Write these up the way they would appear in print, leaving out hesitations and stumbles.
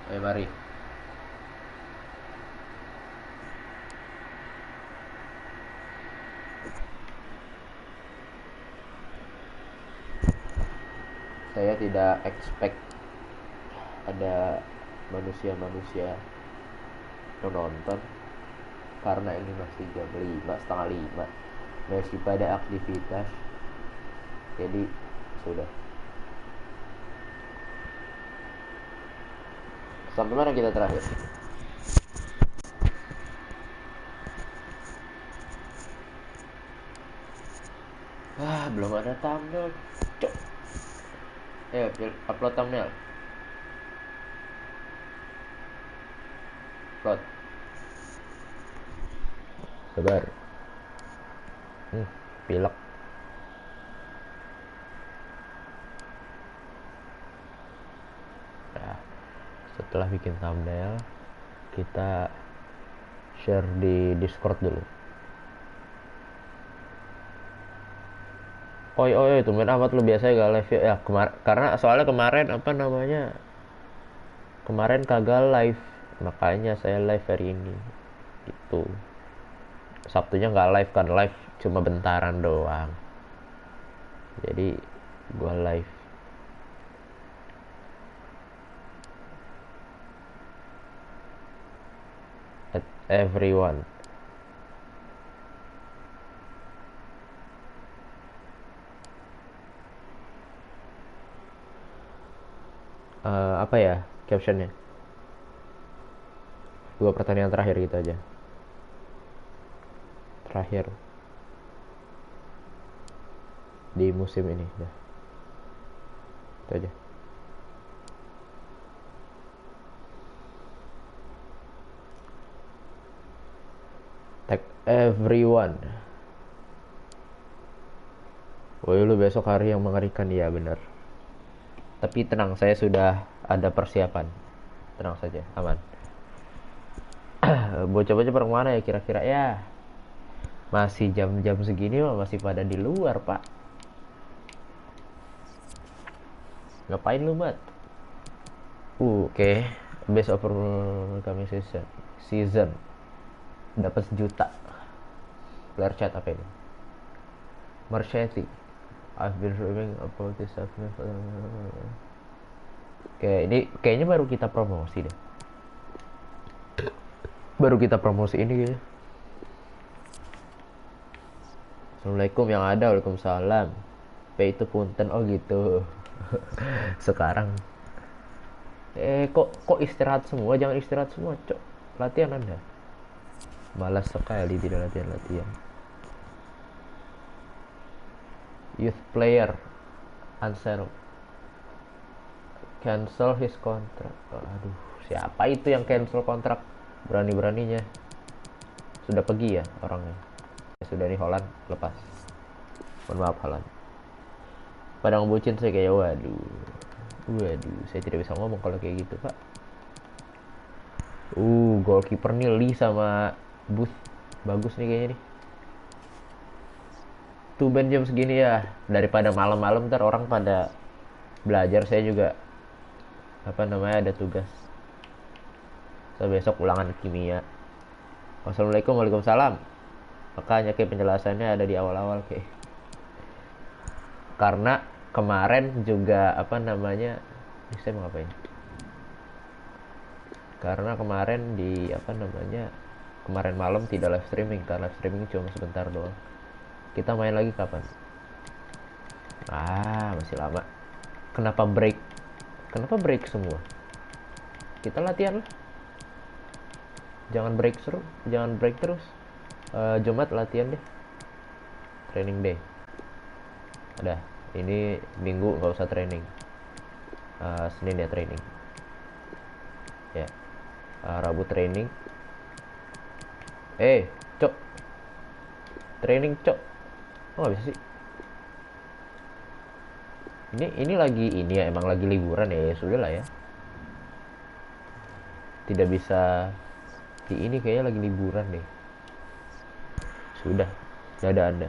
Mari. Saya tidak expect ada manusia-manusia yang nonton karena ini masih jam 5, setengah 5, masih pada aktivitas. Jadi sudah. Sampai mana kita terakhir? Belum ada thumbnail. Cok. Upload thumbnail. Upload. Sabar. Pilek. Nah, setelah bikin thumbnail, kita share di Discord dulu. Oi, tumben amat lu biasanya gak live ya. Karena soalnya kemarin kemarin kagak live, makanya saya live hari ini. Gitu. Sabtunya nggak live kan, live cuma bentaran doang. Jadi gua live. At everyone. Apa ya captionnya? 2 pertandingan terakhir gitu aja. Terakhir di musim ini dah. Itu aja. Tag everyone. Woi, lu besok hari yang mengerikan, ya bener. Tapi tenang, saya sudah ada persiapan. Tenang saja, aman. Bocah-bocah pada kemana ya kira-kira ya? Masih jam-jam segini mah masih pada di luar, Pak. Ngapain lu, Mat? Oke. Best over coming season. Dapat 1 juta. Player chat apa ini? Marchetti. I've been dreaming about this happening. Oke, ini kayaknya baru kita promosi deh. Baru kita promosi ini kayaknya. Assalamualaikum yang ada, waalaikumsalam. P itu punten, oh gitu. Sekarang kok istirahat semua? Jangan istirahat semua, cok. Latihan Anda. Malas sekali tidak latihan. Youth player Ansel cancel his contract. Aduh, siapa itu yang cancel kontrak? Berani-beraninya. Sudah pergi ya orangnya. Sudah di Holland, lepas. Mohon maaf Holland. Padang bucin saya kayak waduh, saya tidak bisa ngomong kalau kayak gitu, Pak. Goalkeeper nih Lee sama Booth. Bagus nih kayaknya nih. Tuben jam segini ya. Daripada malam-malam ntar orang pada belajar, saya juga ada tugas. So besok ulangan kimia. Wassalamualaikum, waalaikumsalam. Makanya kayak penjelasannya ada di awal-awal kayak. Karena kemarin juga ini saya mau ngapain? Karena kemarin kemarin malam tidak live streaming, karena live streaming cuma sebentar doang. Kita main lagi kapan? Masih lama. Kenapa break semua? Kita latihan lah. Jangan break terus. Jumat latihan deh. Training day. Udah, ini Minggu nggak usah training. Senin ya training. Ya. Rabu training. Cok. Training, cok. Oh, nggak bisa sih. Ini emang lagi liburan ya, sudah lah ya. Tidak bisa ini kayaknya lagi liburan deh. Sudah, dadah Anda.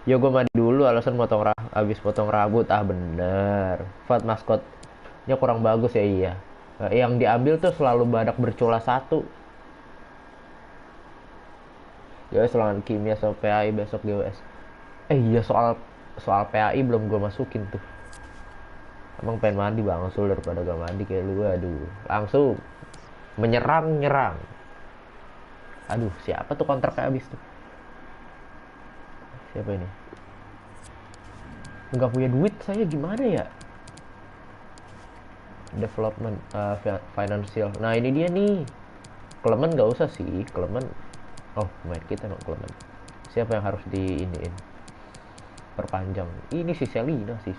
Yo, gue mandi dulu, alasan habis potong rambut. Bener. Fat maskotnya kurang bagus ya, iya. Yang diambil tuh selalu badak bercula satu. GWS lawan Kimia sama PAI besok GWS. Iya, soal soal PAI belum gue masukin tuh. Emang pengen mandi bang, Sul, daripada gak mandi kayak lu. Aduh, langsung nyerang. Aduh, siapa tuh kontraknya habis tuh? Siapa ini? Nggak punya duit saya, gimana ya? Development, financial. Nah ini dia nih. Clement nggak usah sih, Clement. Oh, main kita no Clement. Siapa yang harus diiniin? Perpanjang. Ini si Selina sih.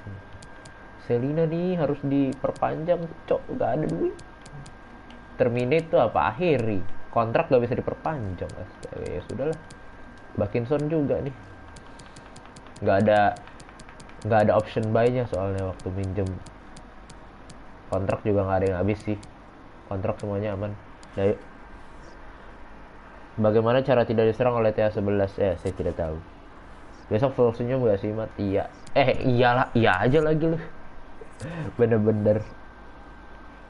Selina nih harus diperpanjang, cok, nggak ada duit. Terminate tuh apa, akhiri kontrak nggak bisa diperpanjang. Astaga, ya sudahlah. Bakinson juga nih nggak ada option buy-nya soalnya waktu minjem. Kontrak juga nggak ada yang habis sih, kontrak semuanya aman. Nah, bagaimana cara tidak diserang oleh TA11? Saya tidak tahu. Besok full senyum gak sih, Mat? Iya. Iyalah, iya aja lagi lu. Bener-bener.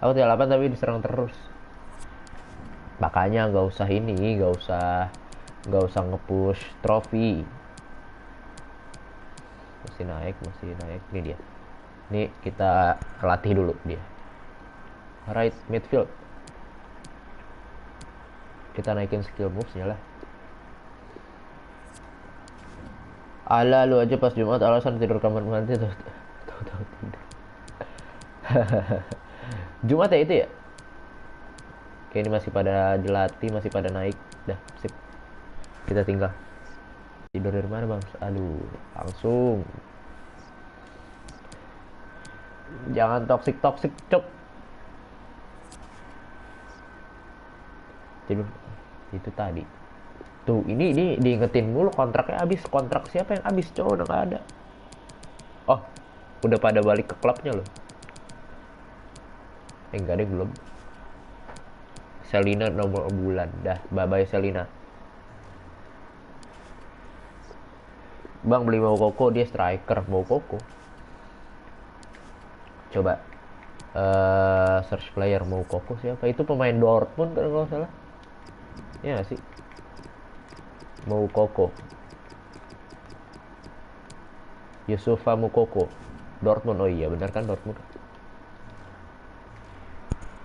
Aku TA 8 tapi diserang terus. Makanya nggak usah nge-push trofi. Masih naik. Ini dia. Ini kita latih dulu dia. Right midfield. Kita naikin skill moves-nya lah. Ala lu aja pas Jumat alasan tidur kamar mandi tuh tidur. Jumat ya itu ya? Oke, ini masih pada dilatih, masih pada naik. Dah, sip. Kita tinggal. Tidur dari mana, Bang? Aduh, langsung. Jangan toxic, cok. Tidur. Itu tadi. Tuh, ini diingetin mulu kontraknya habis. Kontrak siapa yang habis, cowok? Udah gak ada. Oh, udah pada balik ke klubnya loh. Enggak deh, belum. Selina nomor bulan. Dah, bye-bye Selina. Bang beli Moukoko, dia striker. Moukoko. Coba search player Moukoko siapa? Itu pemain Dortmund kalau nggak salah. Ya gak sih? Moukoko. Yusufa Moukoko. Dortmund. Oh iya, benar kan Dortmund.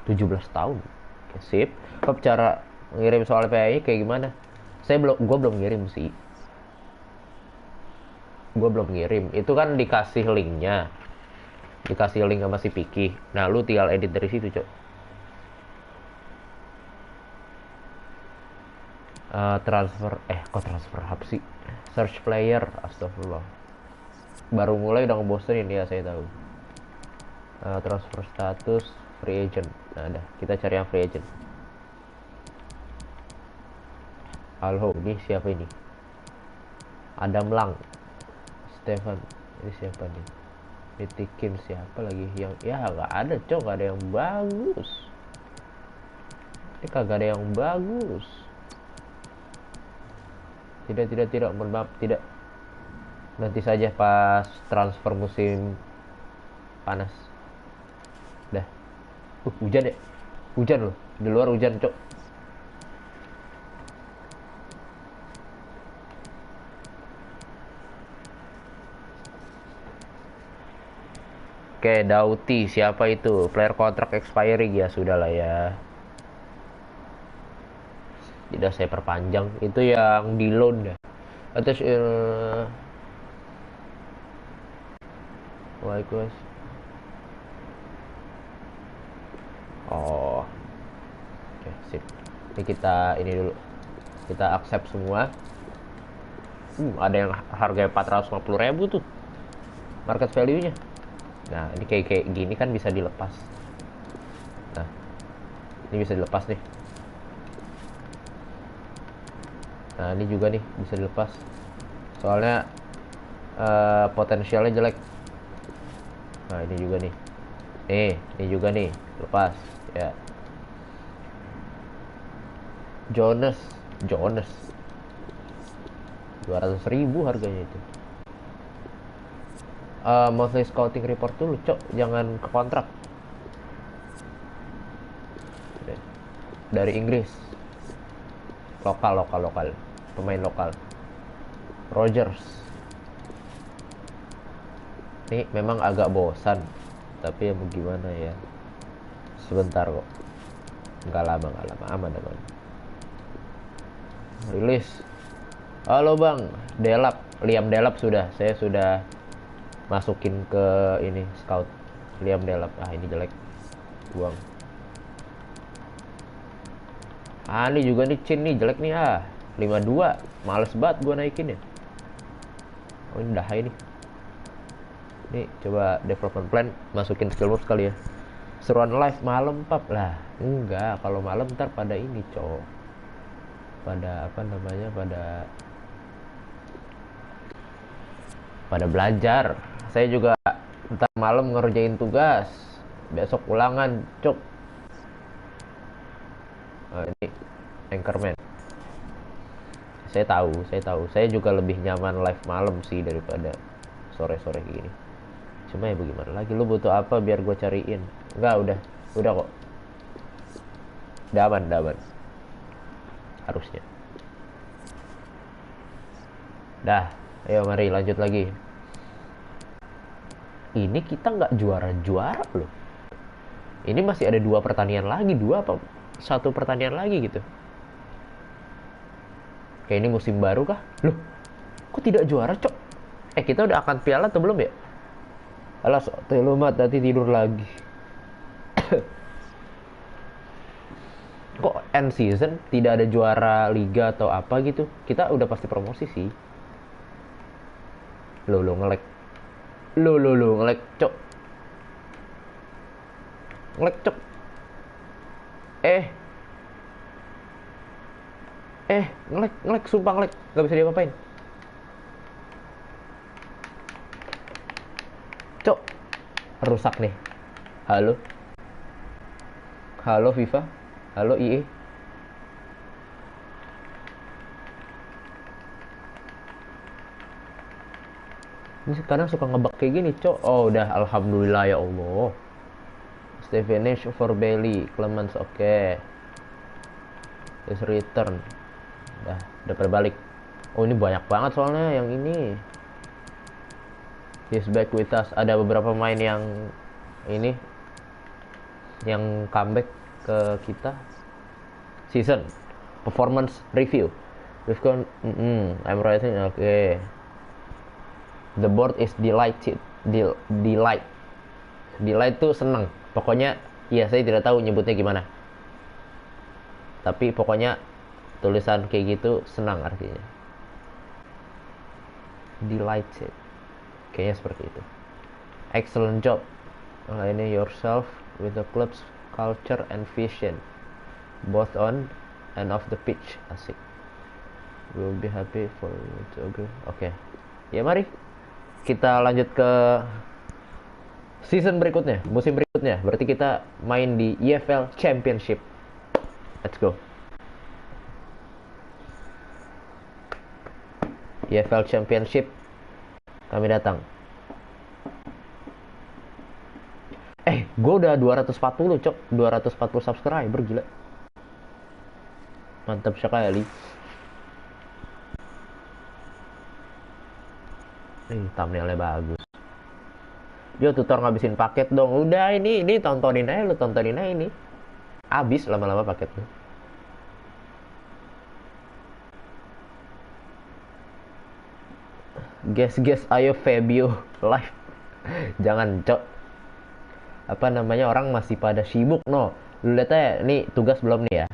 17 tahun. Oke, sip. Kok cara ngirim soal PAI kayak gimana? Gue belum ngirim sih. Gue belum ngirim. Itu kan dikasih linknya. Dikasih link sama si Piki. Nah, lu tinggal edit dari situ, cok. Kok transfer apa sih? Search player, astagfirullah. Baru mulai udah ngebosenin ya, saya tahu. Transfer status free agent. Nah, dah, kita cari yang free agent. Halo, ini siapa ini? Adam Lang, Stefan. Ini siapa nih? Nitikin siapa lagi yang ya nggak ada, cok, nggak ada yang bagus. Ini kagak ada yang bagus. Tidak, mohon maaf, tidak. Nanti saja pas transfer musim panas. Dah. Hujan ya? Hujan loh. Di luar hujan, cok. Oke, Dauti, siapa itu? Player kontrak expiring, ya sudah lah ya. Tidak saya perpanjang. Itu yang di loan dah. Atas Waalaikumsalam. Oh. Oke, sip. Ini kita ini dulu. Kita accept semua. Ada yang harga 450.000 tuh. Market value-nya. Nah, ini kayak gini kan bisa dilepas. Nah, ini bisa dilepas nih. Nah, ini juga nih bisa dilepas. Soalnya potensialnya jelek. Nah, ini juga nih. Ini juga nih, lepas ya. Jonas 200.000 harganya itu. Monthly scouting report dulu, cok, jangan ke kontrak. dari Inggris, lokal, pemain lokal, Rogers. Ini memang agak bosan, tapi ya mau gimana ya, sebentar kok, nggak lama, aman. Rilis. Halo bang, Liam Delap saya sudah masukin ke ini scout. Liam Delap, ini jelek, buang. Ini juga nih Chin nih jelek nih 52, males banget gua naikin ya. Ini udah high nih. Nih coba development plan, masukin skill moves kali ya. Seruan live malam pap lah. Enggak, kalau malam ntar pada ini pada pada belajar. Saya juga ntar malam ngerjain tugas, besok ulangan cok. Ini Anchorman. Saya tahu. Saya juga lebih nyaman live malam sih daripada sore-sore gini. Cuma ya bagaimana lagi, lu butuh apa biar gue cariin? Enggak, udah kok. Udah aman. Harusnya. Dah, ayo mari lanjut lagi. Ini kita nggak juara-juara loh. Ini masih ada 2 pertandingan lagi, 2 apa 1 pertandingan lagi gitu. Kayak ini musim baru kah? Loh, kok tidak juara, cok? Kita udah akan piala atau belum ya? Alah, lu mat nanti tidur lagi. Kok end season tidak ada juara liga atau apa gitu? Kita udah pasti promosi sih. Lo ngelek. Lo ngelek, cok. Ngelek, cok. Ngelek, sumpah ngelek. Gak bisa diapa-apain. Cok, rusak nih. Halo FIFA. Halo IE. Ini kadang suka ngebug kayak gini, cok. Oh, udah, alhamdulillah ya Allah. Stevenish for Bailey, Clemens, oke. Is return. Udah pada balik. Oh, ini banyak banget soalnya yang ini. He's back with us. Ada beberapa pemain yang ini, yang comeback ke kita. Season performance review. I'm writing, okay. The board is delighted. Delight tuh seneng. Pokoknya, ya saya tidak tahu nyebutnya gimana. Tapi pokoknya tulisan kayak gitu senang artinya. Delighted. Kayaknya seperti itu. Excellent job. Aligning yourself with the club's culture and vision, both on and off the pitch. Asik. We'll be happy for you to agree. Oke. Ya mari kita lanjut ke season berikutnya, musim berikutnya. Berarti kita main di EFL Championship. Let's go. EFL Championship, kami datang. Gue udah 240, cok. 240 subscriber, gila. Mantap sekali. Thumbnailnya bagus. Yo, tutor ngabisin paket dong. Udah, ini tontonin aja, lu tontonin aja ini. Abis lama-lama paketnya. Guys, ayo Fabio live. Jangan, cok. Apa namanya, orang masih pada sibuk, no. Lu lihat aja, nih tugas belum nih ya.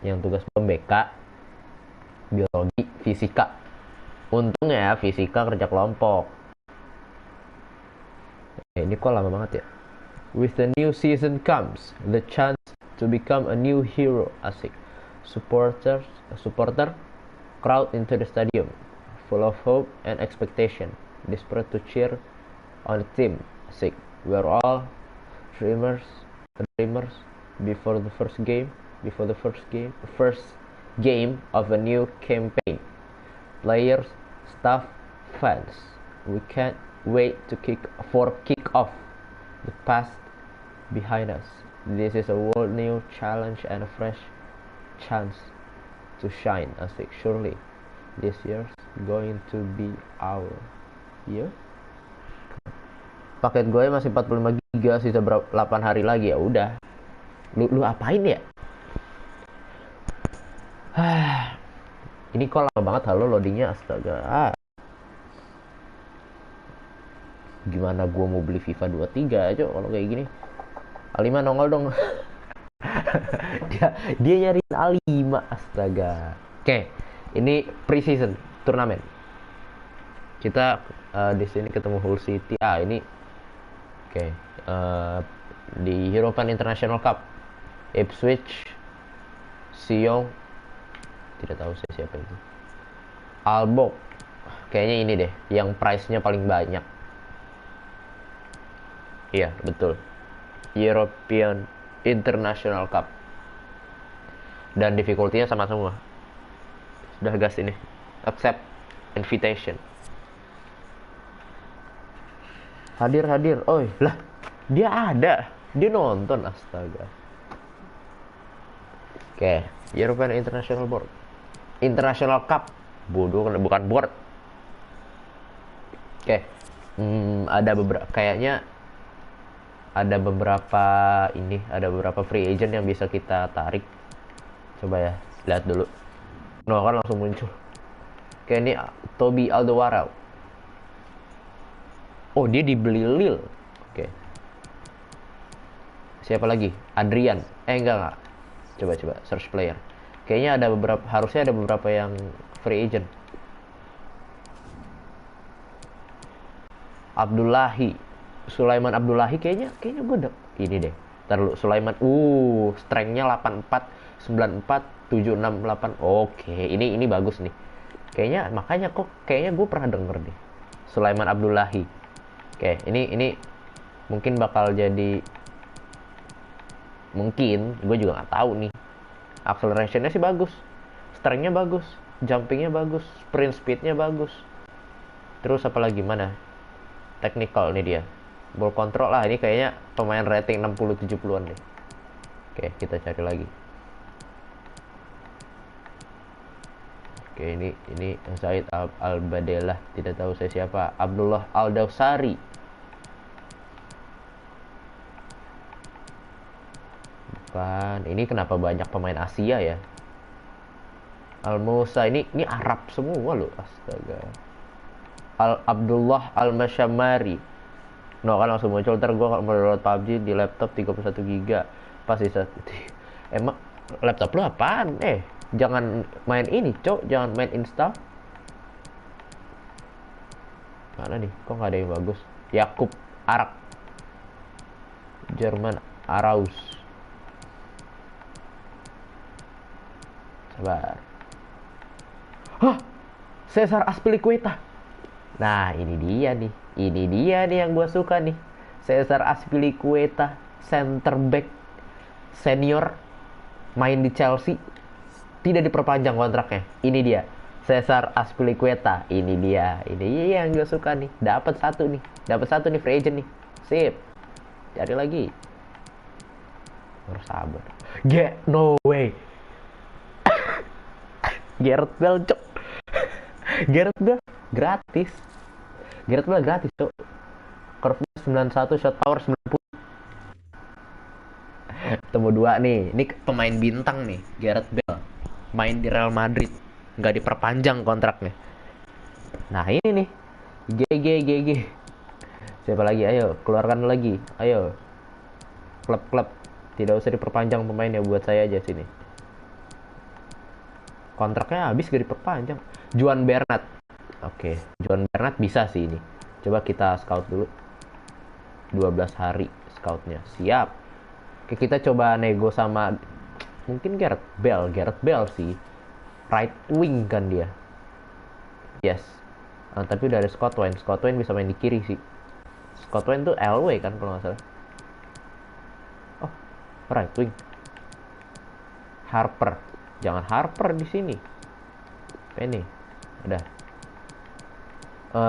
Yang tugas belum BK, biologi, fisika. Untungnya ya, fisika kerja kelompok. Ini kok lama banget ya. With the new season comes the chance to become a new hero. Asik. Supporter crowd into the stadium, full of hope and expectation, desperate to cheer on the team. Asik. We are all dreamers before the first game of a new campaign. Players, staff, fans, we can't wait to kick off the past behind us. This is a world new challenge and a fresh chance to shine. Asik, surely this year's going to be our year. Paket gue masih 45 giga, sisa 8 hari lagi. Ya udah, lu apain ya? Ini kok lama banget halo loadingnya, astaga. Gimana gue mau beli FIFA 23 aja kalau kayak gini. A5 nongol dong. dia nyariin A5, astaga. Oke, ini pre-season turnamen. Kita di sini ketemu Hull City. Ini di European International Cup. Ipswich, Sion, tidak tahu saya siapa itu. Aalborg, kayaknya ini deh yang price-nya paling banyak. Iya, betul. European International Cup. Dan difficulty-nya sama semua. Sudah gas ini. Accept invitation. Hadir. Oi, lah. Dia ada. Dia nonton, astaga. Oke, European International Board. International Cup. Bodoh, bukan board. Oke. Ada beberapa, kayaknya ada beberapa free agent yang bisa kita tarik. Coba ya, lihat dulu. No, kan langsung muncul. Kayak ini Toby Alderweireld. Oh, dia dibeli Lille. Oke. Siapa lagi? Adrian. Enggak. Coba search player. Kayaknya harusnya ada beberapa yang free agent. Sulaiman Abdullahi kayaknya gue ini deh. Ntar dulu, Sulaiman. Strength-nya 84, 94, 768. Oke, ini bagus nih. Makanya kayaknya gue pernah denger deh. Sulaiman Abdullahi. Oke, ini mungkin bakal jadi, mungkin gue juga nggak tahu nih. Acceleration-nya sih bagus, strength-nya bagus, jumping-nya bagus, sprint speed-nya bagus. Terus apa lagi, mana? Technical nih dia. Ball control lah, ini kayaknya pemain rating 60-70-an deh. Oke, kita cari lagi. Oke, ini Said Al-Badelah, tidak tahu saya siapa. Abdullah Al-Dawsari. Bukan, ini kenapa banyak pemain Asia ya? Al-Musa, ini Arab semua loh, astaga. Abdullah Al-Mashamari. No, kan langsung muncul. Ntar gue mau download PUBG di laptop 31 GB. Pas bisa. Emang laptop lu apaan? Jangan main ini, cok. Jangan main install. Mana nih? Kok nggak ada yang bagus? Yakub Arak. Jerman Araus. Sabar. Cesar Azpilicueta. Nah, ini dia nih yang gue suka nih. Cesar Azpilicueta, center back senior, main di Chelsea, tidak diperpanjang kontraknya. Ini dia, Cesar Azpilicueta. Ini dia yang gue suka nih. Dapat satu nih free agent nih. Sip. Cari lagi. Harus sabar. No way. Gareth Bale, cok. Gareth Bale gratis, cok. Curve-nya 91, shot power 90. Temu 2 nih. Ini pemain bintang nih, Gareth Bale. Main di Real Madrid, nggak diperpanjang kontraknya. Nah, ini nih. GG. Siapa lagi? Ayo, keluarkan lagi. Ayo. Klub. Tidak usah diperpanjang pemainnya, buat saya aja sini. Kontraknya habis gak diperpanjang. Juan Bernat. Oke, Juan Bernat bisa sih ini. Coba kita scout dulu. 12 hari scoutnya. Siap. Oke, kita coba nego sama mungkin Gareth Bale sih. Right wing kan dia. Yes. Tapi udah ada Scott Wayne bisa main di kiri sih. Scott Wayne tuh LW kan kalau nggak salah. Oh, right wing. Harper. Jangan Harper di sini. Ini. Udah.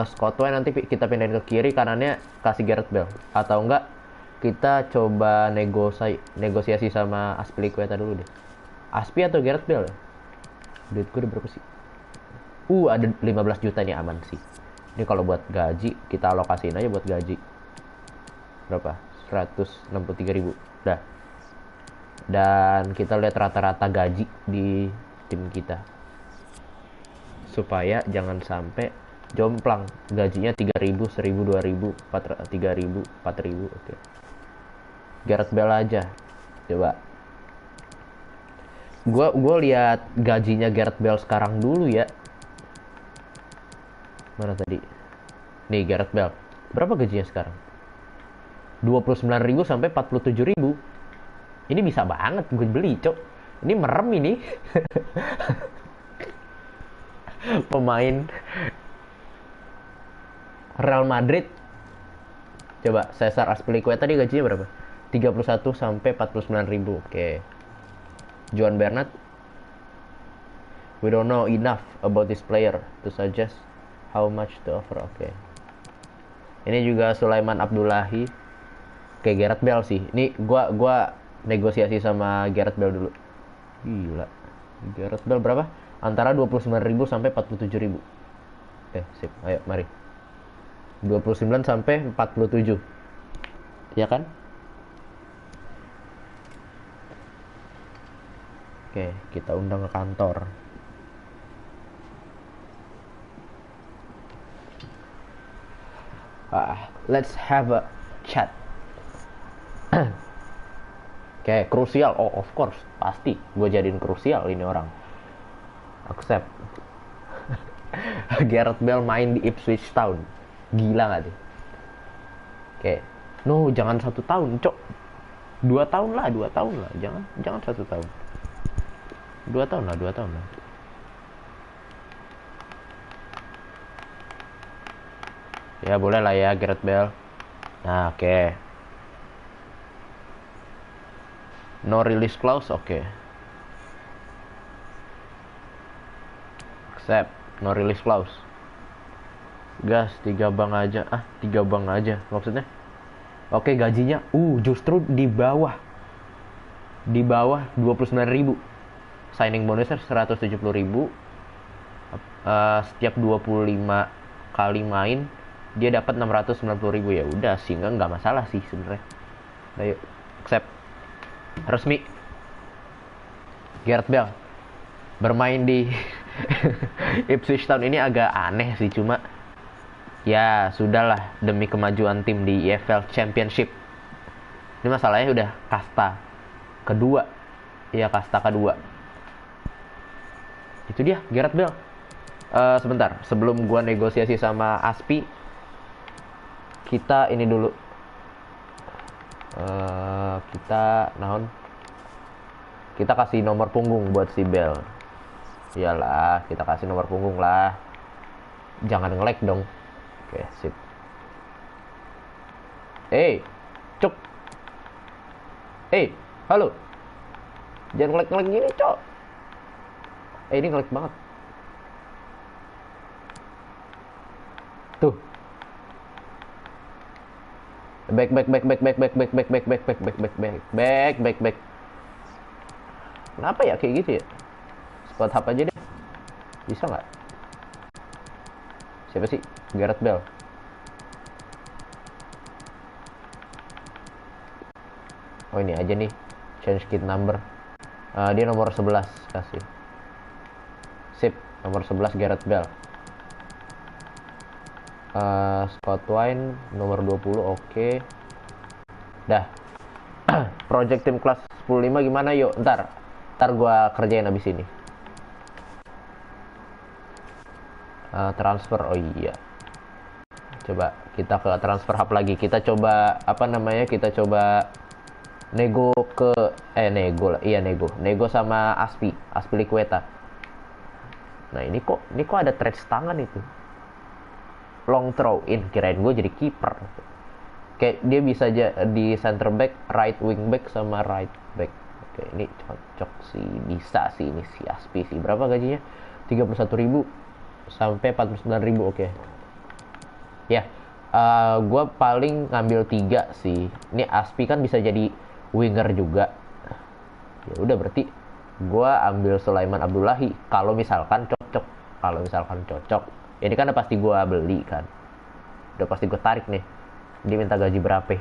Scott Wayne nanti kita pindahin ke kiri, kanannya kasih Gareth Bale. Atau enggak Kita coba negosiasi sama Aspilicueta dulu deh. Aspi atau Gareth Bale? Duit gue udah berapa sih? Ada 15 juta nih, aman sih. Ini kalau buat gaji, kita alokasiin aja buat gaji. Berapa? 163.000. Dah. Dan kita lihat rata-rata gaji di tim kita. Supaya jangan sampai jomplang. Gajinya 3.000, 1.000, 2.000, 3.000, 4.000. Oke. Gareth Bale aja. Coba. Gue lihat gajinya Gareth Bale sekarang dulu ya. Mana tadi? Nih Gareth Bale. Berapa gajinya sekarang? 29.000 sampai 47.000. Ini bisa banget gue beli, cok. Ini merem ini. Pemain Real Madrid. Coba Cesar Azpilicueta tadi gajinya berapa? 31 sampai 49.000. Oke. Juan Bernat. We don't know enough about this player to suggest how much to offer. Oke. Ini juga Sulaiman Abdullahi. Kayak Gareth Bale sih. Ini gua negosiasi sama Gareth Bale dulu. Gila. Gareth Bale berapa? Antara 29.000 sampai 47.000. Sip. Ayo, mari. 29 sampai 47. Ya kan? Oke, kita undang ke kantor. Let's have a chat. Oke, krusial. Oh, of course. Pasti. Gue jadiin krusial ini orang. Accept. Gareth Bale main di Ipswich Town. Gila gak tuh? Oke. No, jangan 1 tahun, cok. 2 tahun lah. Jangan 1 tahun. 2 tahun lah. Ya, boleh lah ya, Gareth Bale. Nah, oke. No release clause, oke. Accept. No release clause. Gas 3 bank aja. 3 bank aja maksudnya. Oke, gajinya justru di bawah 29.000. Signing bonusnya 170.000. Setiap 25 kali main dia dapat 690.000. Ya udah sih, nggak masalah sih sebenarnya. Ayo, accept. Resmi. Gareth Bale bermain di Ipswich Town. Ini agak aneh sih, cuma ya sudahlah, demi kemajuan tim di EFL Championship. Ini masalahnya udah kasta kedua. Iya, kasta kedua. Itu dia Gareth Bale. Sebentar, sebelum gua negosiasi sama Aspi, kita ini dulu. Kita kasih nomor punggung buat si Bale. Iyalah, kita kasih nomor punggung lah. Jangan nge-lag dong. Oke, sip. Cuk. Halo. Jangan nge-lag gini, cok. Ini nge-lag banget. Tuh. Back. Kenapa ya kayak gitu ya? Spot hub aja deh. Bisa nggak? Siapa sih? Gareth Bale. Oh, ini aja nih. Change kit number. Dia nomor 11 kasih. Sip, nomor 11 Gareth Bale. Scott Wine nomor 20, oke. Dah. Project tim kelas 15 gimana yuk? Ntar gua kerjain abis ini. Transfer, oh iya. Coba kita ke transfer hub lagi. Kita coba kita coba nego ke nego lah. Iya, nego sama Azpilicueta. Nah, ini kok ada trade tangan itu. Long throw in, kirain gue jadi kiper. Kayak dia bisa di center back, right wing back sama right back. Oke, ini cocok sih, bisa sih ini si Aspi sih. Berapa gajinya? 31.000 sampai 49.000. Oke. Ya, Gue paling ngambil 3 sih. Ini Aspi kan bisa jadi winger juga. Ya udah berarti gue ambil Sulaiman Abdullahi kalau misalkan cocok. Kalau misalkan cocok. Ini kan udah pasti gue beli kan. Udah pasti gue tarik nih. Dia minta gaji berapa?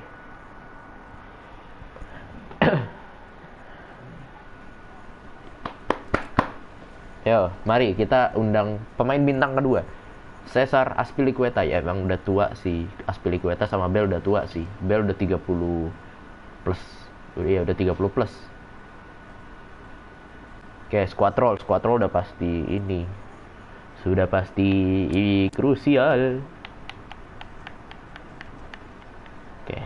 Yo, mari kita undang pemain bintang kedua. Cesar Azpilicueta. Ya emang udah tua sih. Azpilicueta sama Bell udah tua sih. Bell udah 30 plus. Iya udah 30 plus. Oke, squad roll udah pasti ini. Sudah pasti krusial. Oke.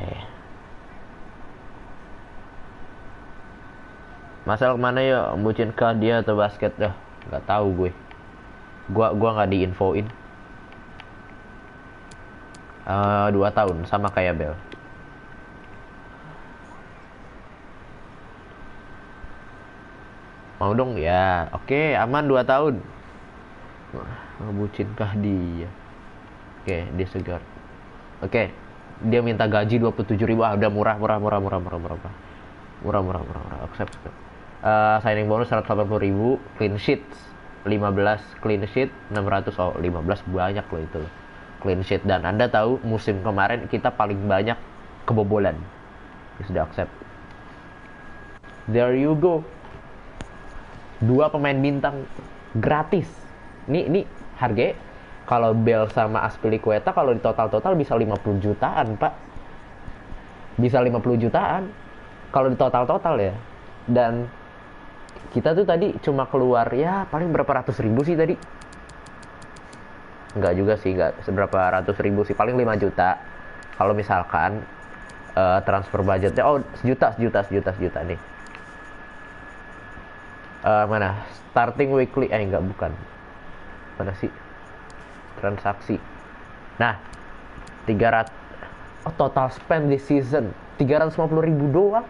Masalah kemana ya? Bucin kah dia atau basket dah? Gak tahu gue. Gua nggak diinfoin. 2 tahun sama kayak Bell. Mau dong ya. Oke, aman 2 tahun. Bucinkah dia? Oke, dia segar. Oke, dia minta gaji 27.000. Udah murah. Accept. Signing bonus 180.000, clean sheet 15, clean sheet 600. Oh, 15 banyak loh itu. Clean sheet, dan Anda tahu musim kemarin kita paling banyak kebobolan. Ya, sudah accept. There you go. 2 pemain bintang gratis. Ini harga kalau Bell sama Azpilicueta kalau di total bisa 50 jutaan, Pak. Bisa 50 jutaan kalau di total ya. Dan kita tuh tadi cuma keluar ya paling berapa ratus ribu sih tadi. Enggak juga sih, enggak seberapa ratus ribu sih, paling 5 juta. Kalau misalkan transfer budgetnya sejuta nih. Mana starting weekly enggak, bukan. Mana sih transaksi. Nah, 300 total spend this season 350.000 doang.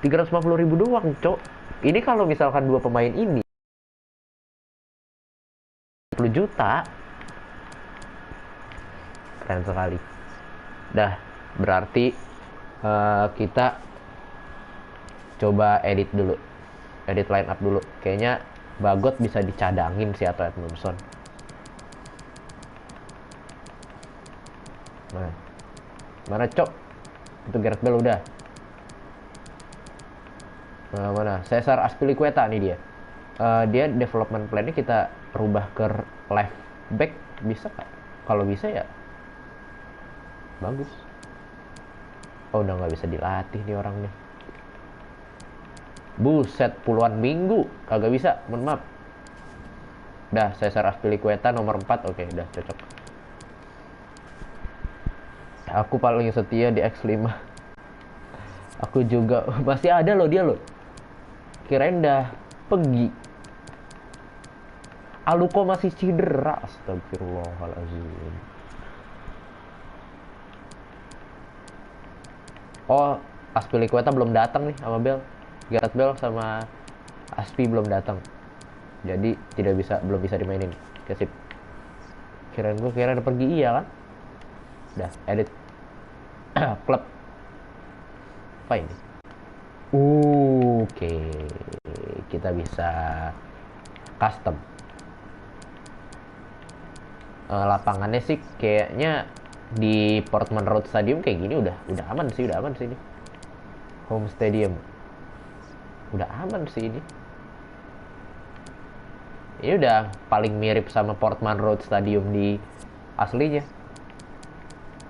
350.000 doang, Cok. Ini kalau misalkan 2 pemain ini 10 juta. Keren sekali. Dah, berarti kita coba edit line up dulu. Kayaknya Bagot bisa dicadangin sih atau Edmondson. Mana Cok? Itu Gareth Bale udah. Mana Cesar Azpilicueta nih dia. Dia development plan-nya kita rubah ke left back, bisa gak? Kalau bisa ya bagus. Oh, udah nggak bisa dilatih nih orang nih. Buset, puluhan minggu kagak bisa, mohon maaf. Dah, Cesar Azpilicueta nomor 4. Oke, udah cocok. Aku paling setia di X5. Aku juga. Masih ada loh dia loh. Kirain dah pergi. Aluko masih cedera. Astagfirullahaladzim. Oh, Azpilicueta belum datang nih sama Bell. Gareth Bale sama Aspi belum datang. Jadi belum bisa dimainin. Oke, sip. Kira ada pergi, iya kan? Udah, edit. Klub. Apa ini? Oke. Kita bisa custom. Lapangannya sih kayaknya di Portman Road Stadium kayak gini udah aman sih ini. Home Stadium. Udah aman sih ini. Ini udah paling mirip sama Portman Road Stadium di aslinya.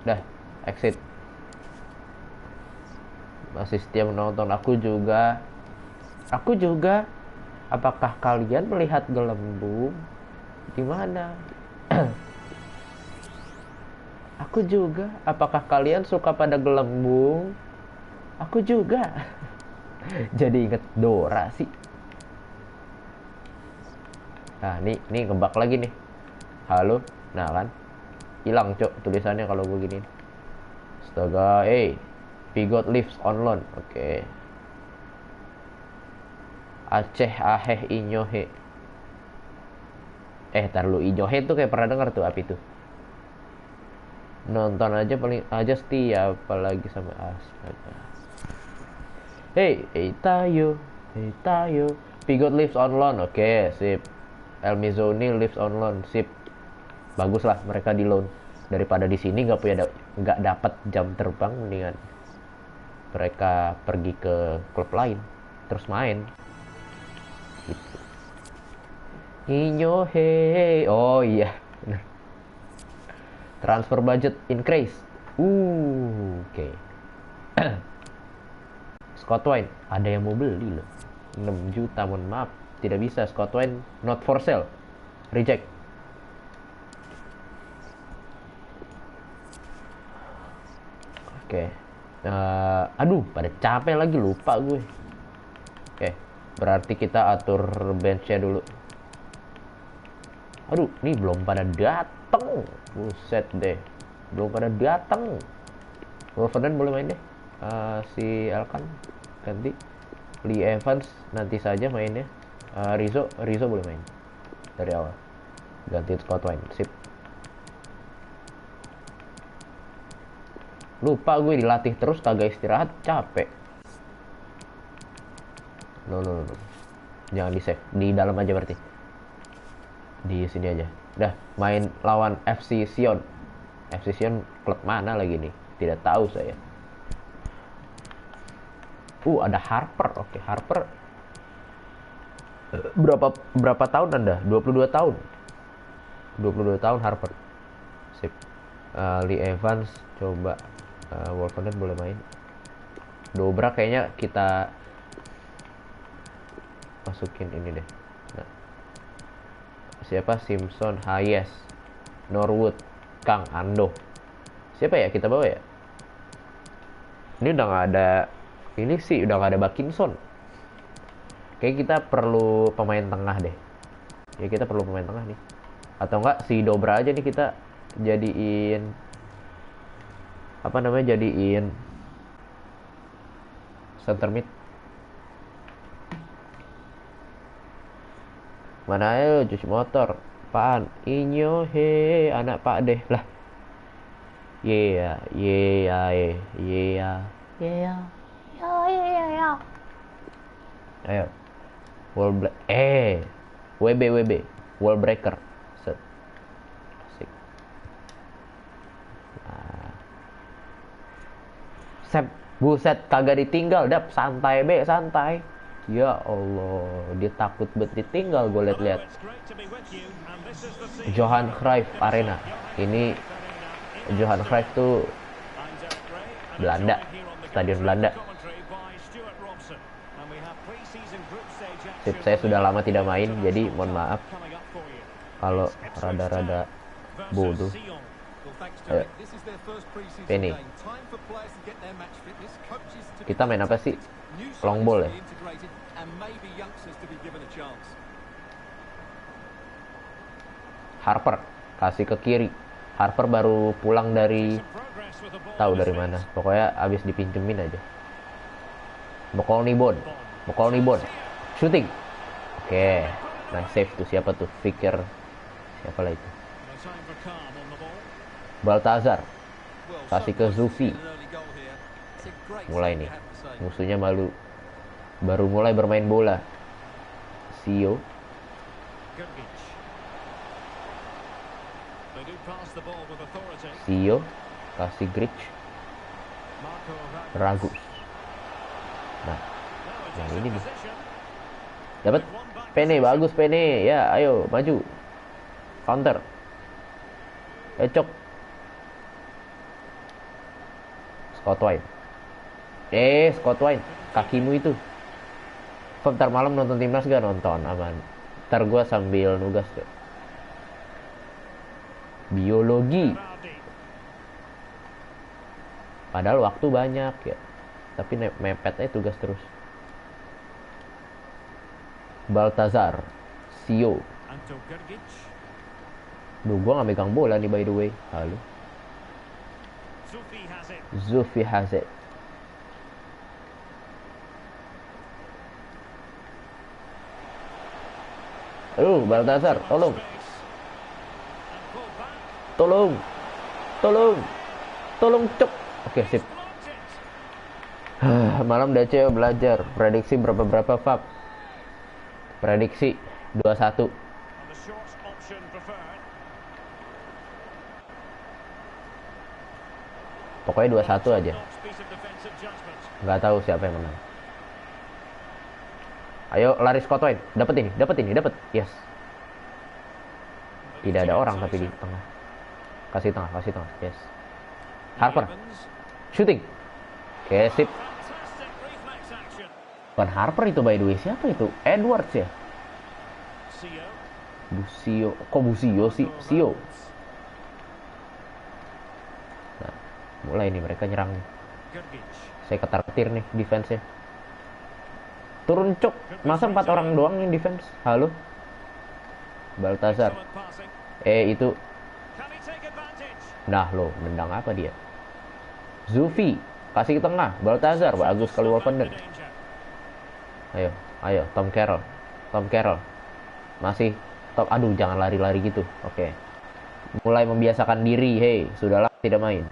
Udah, exit. Masih setia menonton. Aku juga. Apakah kalian melihat gelembung? Di mana? Aku juga. Apakah kalian suka pada gelembung? Aku juga. Jadi inget Dora sih. Nah, nih ngebak lagi nih. Halo. Nah kan. Hilang, Cok, tulisannya kalau begini. Astaga, Pigot lives on loan. Oke. Aceh aheh inyohe. Tar lu Inyohe tuh kayak pernah denger tuh apa itu? Nonton aja paling aja setia, apalagi sama astaga. Hey Tayo. Pigot lives on loan. Oke, sip. El Mizzoni lives on loan. Sip. Bagus lah mereka di loan. Daripada di sini nggak dapat jam terbang, mendingan mereka pergi ke klub lain terus main. Gitu. Inyo hey. Oh iya, benar. Transfer budget increase. Oke. Scott Wine, ada yang mau beli loh. 6 juta, mohon maaf. Tidak bisa, Scott Wine not for sale. Reject. Oke. Aduh, pada capek lagi, lupa gue. Oke, berarti kita atur benchnya dulu. Aduh, ini belum pada dateng. Buset deh, belum pada dateng. Wolverden boleh main deh. Si Elkan ganti. Lee Evans nanti saja mainnya. Rizzo boleh main dari awal. Ganti Scott Wine, sip. Lupa gue dilatih terus, kagak istirahat, capek. No. Jangan di save, di dalam aja berarti. Di sini aja. Udah, main lawan FC Sion. FC Sion klub mana lagi nih? Tidak tahu saya. Ada Harper. Oke, Harper. Berapa tahun Anda? 22 tahun. 22 tahun Harper. Sip. Lee Evans coba. Wolverden boleh main. Dobra kayaknya kita masukin ini deh. Nah. Siapa? Simpson, Hayes, Norwood, Kang, Ando. Siapa ya kita bawa ya? Ini udah nggak ada. Ini sih udah nggak ada Bakinson. Kayak kita perlu pemain tengah deh. Ya kita perlu pemain tengah nih. Atau enggak si Dobra aja nih kita jadiin jadiin center mid. Mana ayo cuci motor. Apaan? Inyo he anak Pak deh lah. Yeah. Ayo. WB wall breaker. Set. Asik. Buset, kagak ditinggal, dap, santai santai. Ya Allah, dia takut banget ditinggal, gue liat-liat. Johan Cruyff Arena. Ini Johan Cruyff tuh Belanda, stadion Belanda. Sip, saya sudah lama tidak main, jadi mohon maaf kalau rada-rada bodoh. Ayo. Penny. Kita main apa sih? Long ball ya? Harper kasih ke kiri. Harper baru pulang dari tahu dari mana. Pokoknya abis dipinjemin aja. Bokol Nibon. Shooting. Oke. Nah, save tuh siapa tuh? Fikir siapa lah itu? Baltazar kasih ke Zufi. Mulai nih, musuhnya baru mulai bermain bola. Sio kasih Grich. Ragus. Nah, yang ini nih dapat Pene, bagus Pene. Ya, ayo maju. Counter. Cocok. Scott Wine. Kakimu itu. Ntar malam nonton timnas gak? Nonton, aman. Ntar gue sambil nugas tuh. Biologi. Padahal waktu banyak ya. Tapi mepetnya tugas terus. Baltazar. Sio. Duh, gue gak megang bola nih by the way. Halo. Zufi Hazet. Baltazar, tolong. Tolong cok. Oke, sip. Malam DC belajar. Prediksi berapa fab? Prediksi 21. Pokoknya 21 aja. Nggak tahu siapa yang menang. Ayo lari Scott White. Dapat ini. Yes. Tidak ada orang tapi di tengah. Kasih tengah. Yes. Harper. Shooting. Oke, sip. Bukan Harper itu by the way. Siapa itu? Edwards ya? Busio. Kok Busio sih? Sio. Nah, mulai nih mereka nyerang. Saya ketar-ketir nih defense-nya. Turun cok. Masa 4 orang doang yang defense? Halo? Baltazar. Itu. Nah lo, nendang apa dia? Zufi. Kasih ke tengah. Baltazar. Bagus sekali Wolfenden. Ayo. Tom Carroll. Masih. Aduh, jangan lari-lari gitu. Oke. Mulai membiasakan diri. Hei, sudahlah tidak main.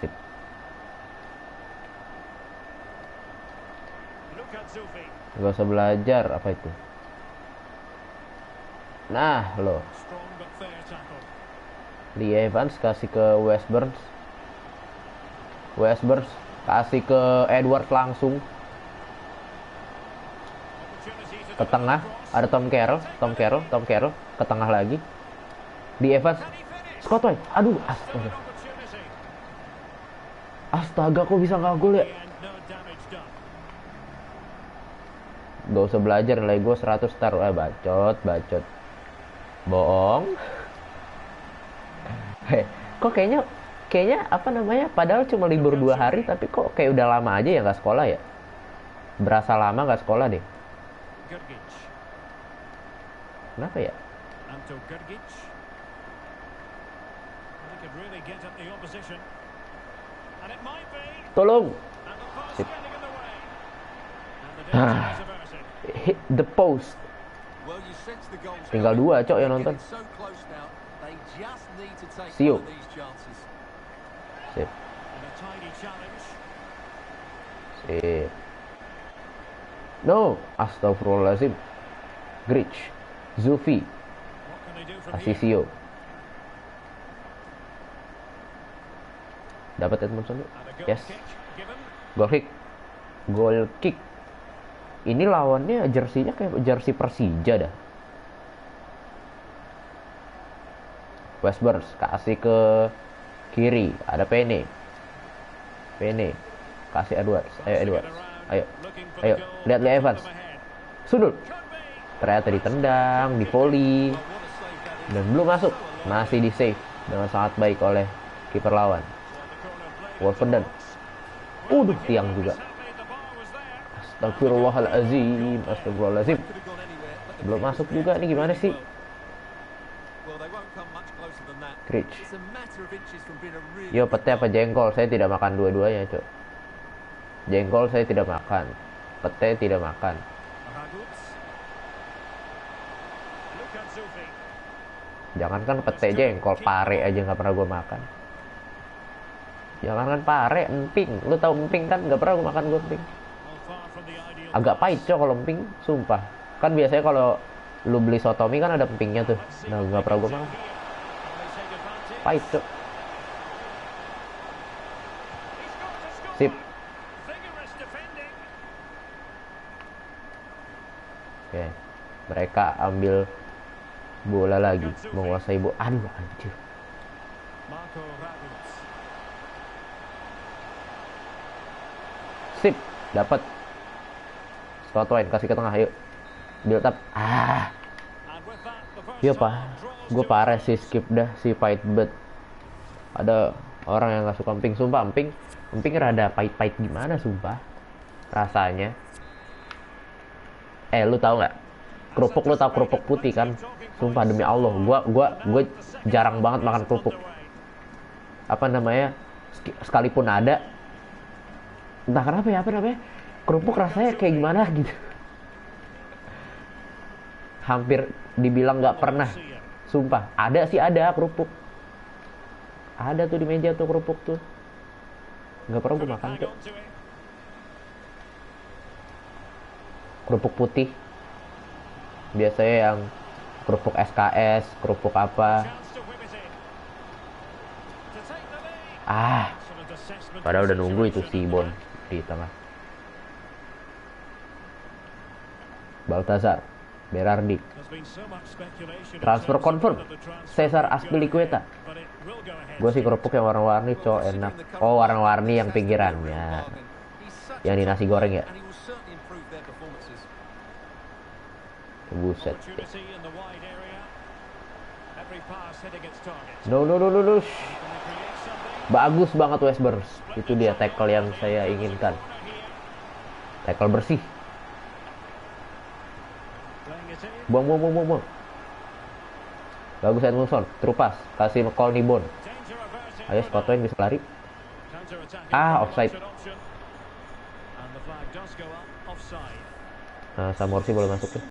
Sip. Gak usah belajar. Apa itu? Nah, lo. Lee Evans kasih ke Westburns. Kasih ke Edwards langsung. Ke tengah ada Tom Carroll. Ke tengah lagi. Lee Evans. Scott White. Aduh, astaga, kok bisa nggak gol ya? Gak usah belajar, nilai gue 100 star. Bacot. Bohong. Kok kayaknya apa namanya? Padahal cuma libur 2 hari, tapi kok kayak udah lama aja ya nggak sekolah ya? Berasa lama nggak sekolah deh. Kenapa ya? Tolong. Hit the post. Tinggal 2 cok yang nonton. Sio. Sip. No, astagfirullahaladzim. Grich. Zufi. Asisio. Dapat Edmondson. Yes. Goal kick. Ini lawannya jersinya kayak jersey Persija dah. Westburns kasih ke kiri, ada Pene. Kasih Edwards. Ayo. Lihat Lee Evans. Sudut. Ternyata ditendang, di volley. Dan belum masuk. Masih di save dengan sangat baik oleh kiper lawan. Wolfenden. Tiang juga. Astagfirullahalazim. Belum masuk juga nih, gimana sih? Grich. Yo, pete apa jengkol? Saya tidak makan dua-duanya, cok. Jengkol saya tidak makan. Pete tidak makan. Jangankan pete, jengkol, pare aja nggak pernah gue makan. Jangankan pare, emping. Lu tahu emping kan? Nggak pernah gue makan gue emping. Agak pahit cok kalau emping, sumpah. Kan biasanya kalau lu beli sotomi kan ada empingnya tuh. Nah, nggak pernah gue makan. Pahit cok. Sip. Oke, mereka ambil bola lagi, menguasai bola. Aduh, anjir. Sip, dapat. Scott White kasih ke tengah, yuk. Build up. Iya pak, gue parah sih, skip dah si pahit bet. Ada orang yang gak suka emping, sumpah emping rada pahit-pahit gimana sumpah rasanya. Lu tahu nggak? Kerupuk, lu tahu kerupuk putih kan? Sumpah demi Allah, gue jarang banget makan kerupuk. Apa namanya? Sekalipun ada, entah kenapa ya, apa namanya? Kerupuk rasanya kayak gimana gitu. hampir dibilang nggak pernah. Sumpah, ada sih, ada kerupuk. Ada tuh di meja tuh kerupuk tuh. Nggak pernah gue makan tuh. Kerupuk putih. Biasanya yang kerupuk SKS, kerupuk apa. Padahal udah nunggu itu si Bon di tengah. Baltazar, Berardi. Transfer confirm. Cesar Azpilicueta. Gue sih kerupuk yang warna-warni, cowok enak. Oh, warna-warni yang pinggirannya. Yang di nasi goreng ya. Buset. No. Bagus banget Westbers. Itu dia tackle yang saya inginkan. Tackle bersih. Buang. Bagus Edmundson. Terupas. Kasih call nih Bon. Ayo Scotland bisa lari. Offside. Samorsi boleh masuk tuh.